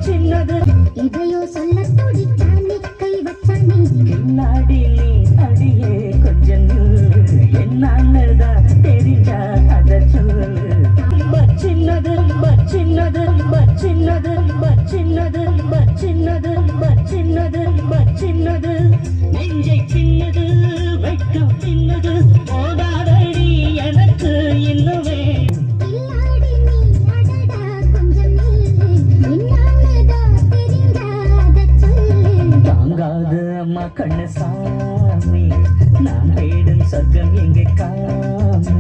சின்னது இதையோ சொல்ல துடிச்சானே கை வச்சானே பின்னாடி நீ அடியே கொஞ்சம் என்னன்னுதான் தெரிஞ்சா அத சொல்லு சின்னது சின்னது சின்னது சின்னது சின்னது சின்னது சின்னது நெஞ்சை சின்னது வைக்கும் சின்னது போதாதடி எனக்கு இன்னுமே இல்லாடி நீ அடடா கொஞ்சம் என்னன்னுதா தெரியாத சொல்லு தாங்காது அம்மா கண்ணு சாமி நான் தேடும் சொர்க்கம் எங்கே காமி